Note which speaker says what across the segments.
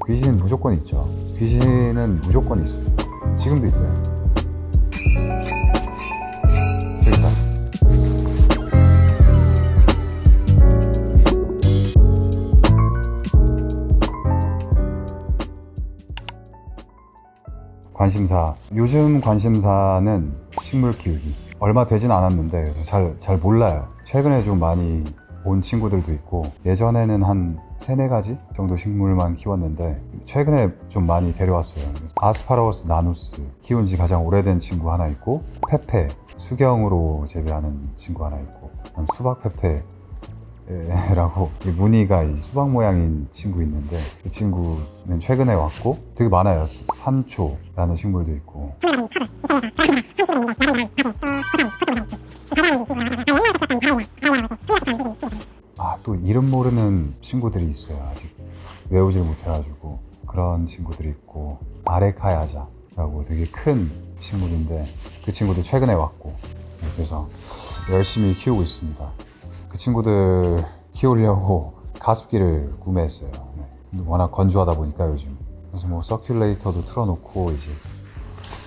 Speaker 1: 귀신 무조건 있죠. 귀신은 무조건 있어요. 지금도 있어요. 저기 있다. 관심사. 요즘 관심사는 식물 키우기. 얼마 되진 않았는데 잘 몰라요. 최근에 좀 많이 온 친구들도 있고, 예전에는 한 3-4가지 정도 식물만 키웠는데 최근에 좀 많이 데려왔어요. 아스파라거스 나누스 키운 지 가장 오래된 친구 하나 있고, 페페 수경으로 재배하는 친구 하나 있고, 수박 페페라고 무늬가 수박 모양인 친구 있는데, 그 친구는 최근에 왔고, 되게 많아요. 산초라는 식물도 있고. 또 이름 모르는 친구들이 있어요. 아직 외우질 못해가지고. 그런 친구들이 있고, 아레카야자라고 되게 큰 식물인데, 그 친구도 최근에 왔고, 그래서 열심히 키우고 있습니다. 그 친구들 키우려고 가습기를 구매했어요. 워낙 건조하다 보니까 요즘. 그래서 뭐 서큘레이터도 틀어놓고 이제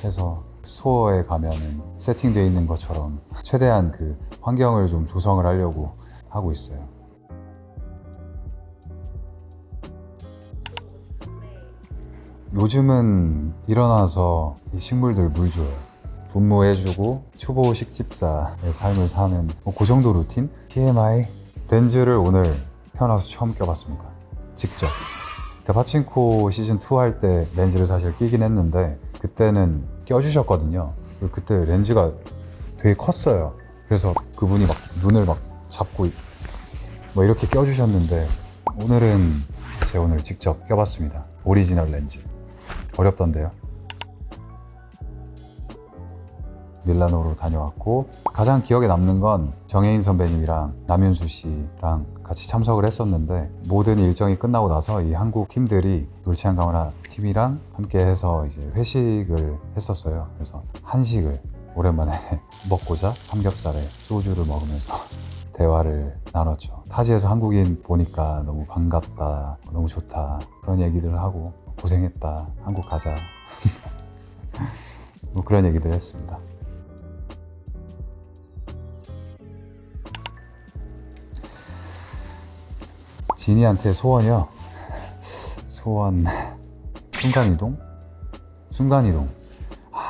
Speaker 1: 해서 스토어에 가면은 세팅되어 있는 것처럼 최대한 그 환경을 좀 조성을 하려고 하고 있어요. 요즘은 일어나서 이 식물들 물 줘요. 분무해주고 초보 식집사의 삶을 사는 그 정도 루틴? TMI? 렌즈를 오늘 태어나서 처음 껴봤습니다. 직접. 파친코 시즌2 할 때 렌즈를 사실 끼긴 했는데, 그때는 껴주셨거든요. 그때 렌즈가 되게 컸어요. 그래서 그분이 막 눈을 막 잡고 뭐 이렇게 껴주셨는데, 오늘은 제가 오늘 직접 껴봤습니다. 오리지널 렌즈. 어렵던데요. 밀라노로 다녀왔고, 가장 기억에 남는 건 정혜인 선배님이랑 남윤수 씨랑 같이 참석을 했었는데, 모든 일정이 끝나고 나서 이 한국 팀들이 놀치안 가무나 팀이랑 함께 해서 이제 회식을 했었어요. 그래서 한식을 오랜만에 먹고자 삼겹살에 소주를 먹으면서 대화를 나눴죠. 타지에서 한국인 보니까 너무 반갑다, 너무 좋다, 그런 얘기들을 하고, 고생했다, 한국 가자 뭐 그런 얘기들 했습니다. 지니한테 소원이요? 소원... 순간이동? 순간이동.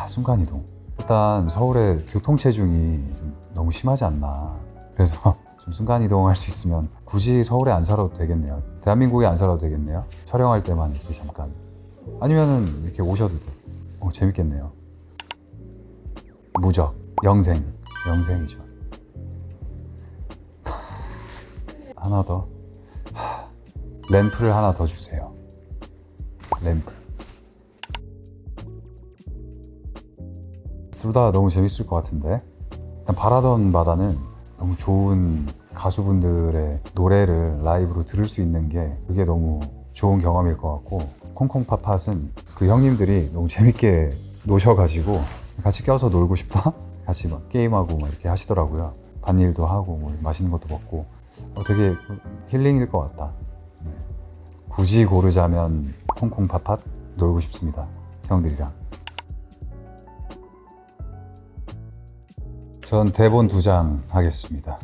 Speaker 1: 순간이동. 일단 서울의 교통체중이 좀 너무 심하지 않나. 그래서 좀 순간이동 할 수 있으면 굳이 서울에 안 살아도 되겠네요. 대한민국에 안 살아도 되겠네요. 촬영할 때만 이렇게 잠깐. 아니면은 이렇게 오셔도 돼. 재밌겠네요. 무적. 영생이죠. 하나 더. 램프를 하나 더 주세요. 램프. 둘 다 너무 재밌을 것 같은데. 일단 바라던 바다는 너무 좋은 가수분들의 노래를 라이브로 들을 수 있는 게, 그게 너무 좋은 경험일 것 같고, 콩콩팥팥은 그 형님들이 너무 재밌게 노셔가지고 같이 껴서 놀고 싶다? 같이 막 게임하고 막 이렇게 하시더라고요. 밭일도 하고 뭐 맛있는 것도 먹고. 되게 힐링일 것 같다. 굳이 고르자면 콩콩팥팥 놀고 싶습니다. 형들이랑. 전 대본 2장 하겠습니다.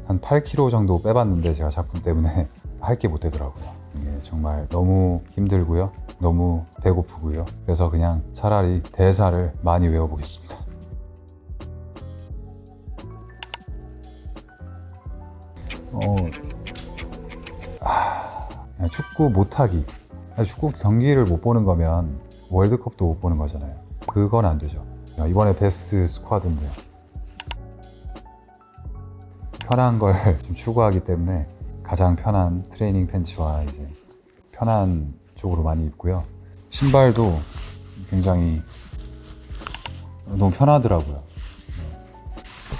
Speaker 1: 한 8kg 정도 빼봤는데 제가 작품 때문에 할 게 못 되더라고요. 이게 정말 너무 힘들고요. 너무 배고프고요. 그래서 그냥 차라리 대사를 많이 외워보겠습니다. 축구 못하기. 축구 경기를 못 보는 거면 월드컵도 못 보는 거잖아요. 그건 안 되죠. 이번에 베스트 스쿼드인데 편한 걸 좀 추구하기 때문에 가장 편한 트레이닝 팬츠와 이제 편한 쪽으로 많이 입고요. 신발도 굉장히 너무 편하더라고요.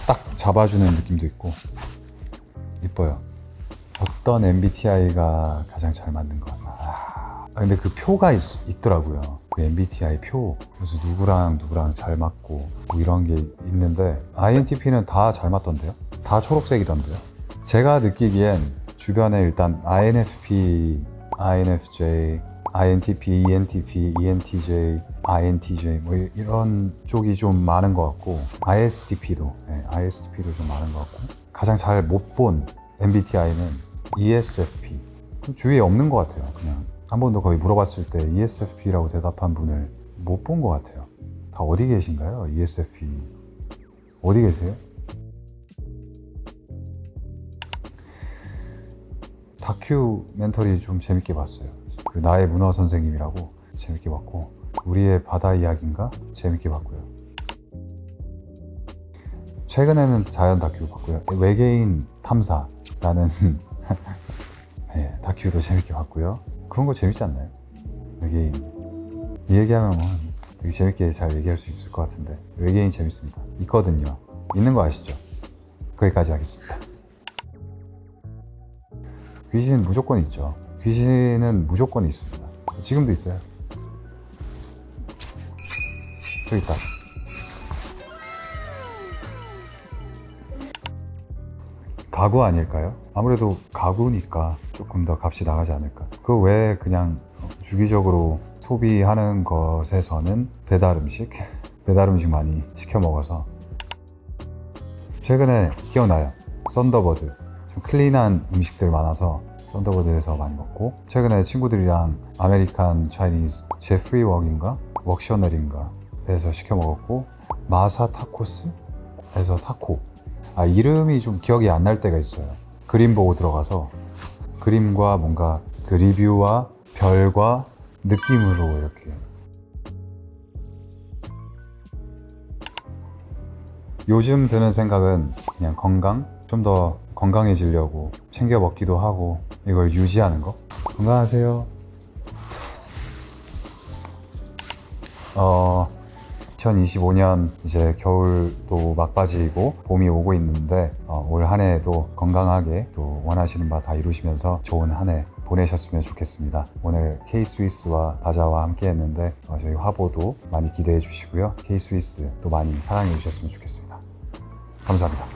Speaker 1: 딱 잡아주는 느낌도 있고 이뻐요. 어떤 MBTI가 가장 잘 맞는 것 같나. 근데 그 표가 있더라고요. 그 MBTI 표. 그래서 누구랑 잘 맞고 뭐 이런 게 있는데, INTP는 다 잘 맞던데요? 다 초록색이던데요? 제가 느끼기엔 주변에 일단 INFP, INFJ, INTP, ENTP, ENTJ, INTJ 뭐 이런 쪽이 좀 많은 것 같고 ISTP도 좀 많은 것 같고 가장 잘 못 본 MBTI는 ESFP. 주위에 없는 것 같아요. 그냥 한 번도 거의 물어봤을 때 ESFP라고 대답한 분을 못 본 것 같아요. 다 어디 계신가요? ESFP 어디 계세요? 다큐멘터리 좀 재밌게 봤어요. 그 나의 문어 선생님이라고 재밌게 봤고 우리의 바다 이야기인가 재밌게 봤고요. 최근에는 자연 다큐 봤고요. 외계인 탐사라는 네, 다큐도 재밌게 봤고요. 그런 거 재밌지 않나요? 외계인 이 얘기하면 되게 재밌게 잘 얘기할 수 있을 것 같은데 외계인 재밌습니다. 있거든요. 있는 거 아시죠? 거기까지 하겠습니다. 귀신 무조건 있죠. 귀신은 무조건 있습니다. 지금도 있어요. 저기 있다. 가구 아닐까요? 아무래도 가구니까 조금 더 값이 나가지 않을까. 그 외에 그냥 주기적으로 소비하는 것에서는 배달 음식 많이 시켜 먹어서 최근에 기억나요. 썬더버드 좀 클린한 음식들 많아서 썬더버드에서 많이 먹고 최근에 친구들이랑 아메리칸 차이니즈 제프리 웍인가 웍셔널인가 에서 시켜 먹었고 마사 타코스에서 타코 이름이 좀 기억이 안 날 때가 있어요. 그림 보고 들어가서 그림과 뭔가 그 리뷰와 별과 느낌으로 이렇게 요즘 드는 생각은 그냥 건강 좀 더 건강해지려고 챙겨 먹기도 하고 이걸 유지하는 거. 건강하세요. 2025년 이제 겨울도 막바지이고 봄이 오고 있는데 올 한 해에도 건강하게 또 원하시는 바 다 이루시면서 좋은 한 해 보내셨으면 좋겠습니다. 오늘 K-스위스와 바자와 함께 했는데 저희 화보도 많이 기대해 주시고요. K-스위스 또 많이 사랑해 주셨으면 좋겠습니다. 감사합니다.